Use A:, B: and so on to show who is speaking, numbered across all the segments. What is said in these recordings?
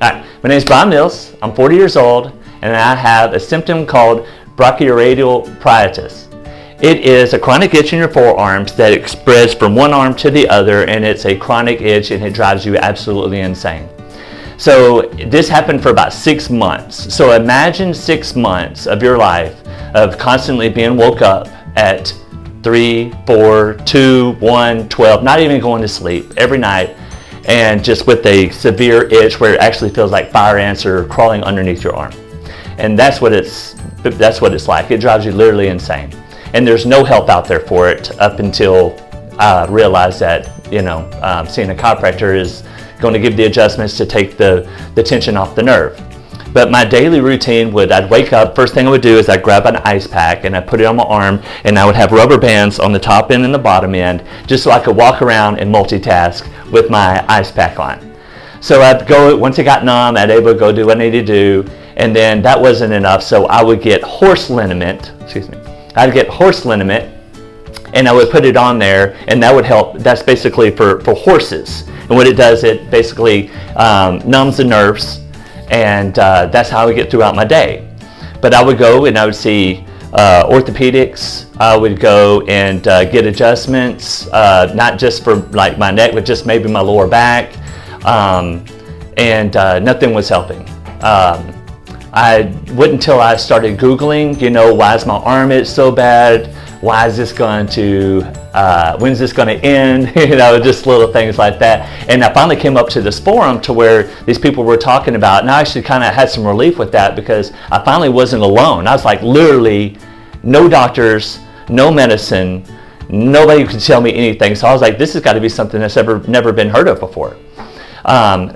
A: Hi, my name is Bryan Mills. I'm 40 years old, and I have a symptom called Brachioradial Pruritus. It is a chronic itch in your forearms that spreads from one arm to the other, and it's a chronic itch and it drives you absolutely insane. So this happened for about 6 months. So imagine 6 months of your life of constantly being woke up at 3, 4, 2, 1, 12, not even going to sleep every night, and just with a severe itch where it actually feels like fire ants are crawling underneath your arm. And that's what it's like. It drives you literally insane. And there's no help out there for it up until I realized that, seeing a chiropractor is going to give the adjustments to take the tension off the nerve. But my daily routine I'd wake up, first thing I would do is I'd grab an ice pack and I'd put it on my arm, and I would have rubber bands on the top end and the bottom end, just so I could walk around and multitask with my ice pack on. So I'd go, once it got numb, I'd able to go do what I needed to do, and then that wasn't enough, so I would get horse liniment, I'd get horse liniment, and I would put it on there, and that would help. That's basically for horses. And what it does, it basically numbs the nerves, and that's how I would get throughout my day. But I would go and I would see orthopedics. I would go and get adjustments, not just for like my neck, but just maybe my lower back, and nothing was helping. I wouldn't until I started Googling, why is my arm itch so bad? Why is this going to, when's this going to end? Just little things like that. And I finally came up to this forum to where these people were talking about, and I actually kind of had some relief with that because I finally wasn't alone. I was like, literally, no doctors, no medicine, nobody could tell me anything. So I was like, this has got to be something that's never been heard of before.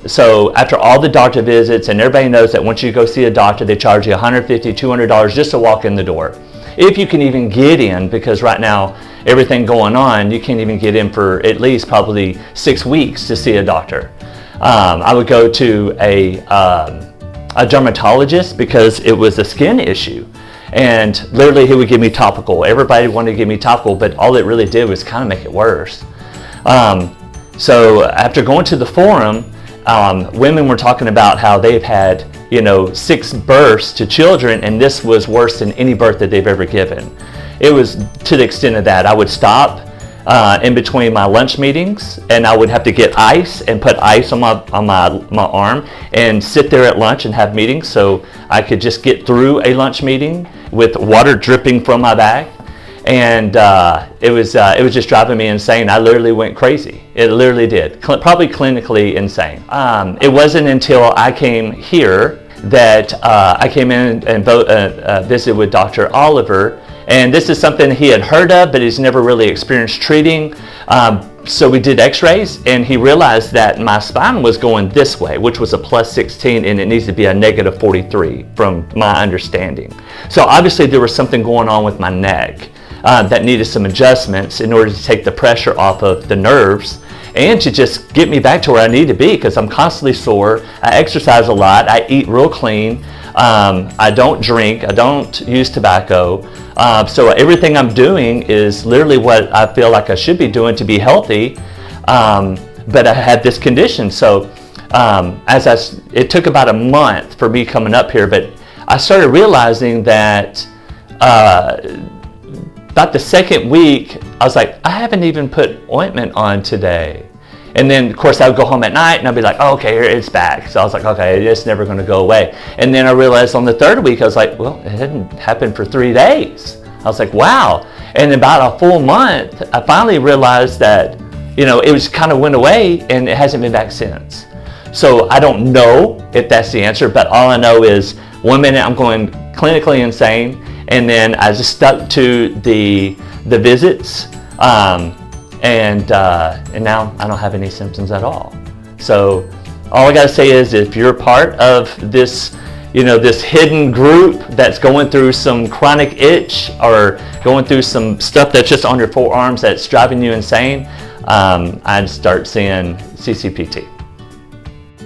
A: So after all the doctor visits, and everybody knows that once you go see a doctor, they charge you $150, $200 just to walk in the door. If you can even get in, because right now, everything going on, you can't even get in for at least probably 6 weeks to see a doctor. I would go to a dermatologist because it was a skin issue. And literally he would give me topical. Everybody wanted to give me topical, but all it really did was kind of make it worse. So after going to the forum, women were talking about how they've had 6 births to children, and this was worse than any birth that they've ever given. It was to the extent of that I would stop in between my lunch meetings, and I would have to get ice and put ice on my arm and sit there at lunch and have meetings so I could just get through a lunch meeting with water dripping from my back. And it was just driving me insane. I literally went crazy. It literally did. Probably clinically insane. It wasn't until I came here that I came in and visited with Dr. Oliver. And this is something he had heard of, but he's never really experienced treating. So we did x-rays, and he realized that my spine was going this way, which was a +16, and it needs to be a -43 from my understanding. So obviously there was something going on with my neck that needed some adjustments in order to take the pressure off of the nerves and to just get me back to where I need to be, because I'm constantly sore. I exercise a lot. I eat real clean. I don't drink. I don't use tobacco. So everything I'm doing is literally what I feel like I should be doing to be healthy. But I had this condition. So it took about a month for me coming up here, but I started realizing that about the second week, I was like, I haven't even put ointment on today. And then, of course, I would go home at night and I'd be like, oh, okay, here it's back. So I was like, okay, it's never going to go away. And then I realized on the third week, I was like, well, it hadn't happened for 3 days. I was like, wow. And about a full month, I finally realized that, it was kind of went away and it hasn't been back since. So I don't know if that's the answer, but all I know is 1 minute I'm going clinically insane, and then I just stuck to the visits, and now I don't have any symptoms at all. So all I gotta say is, if you're part of this, this hidden group that's going through some chronic itch or going through some stuff that's just on your forearms that's driving you insane, I'd start seeing CCPT.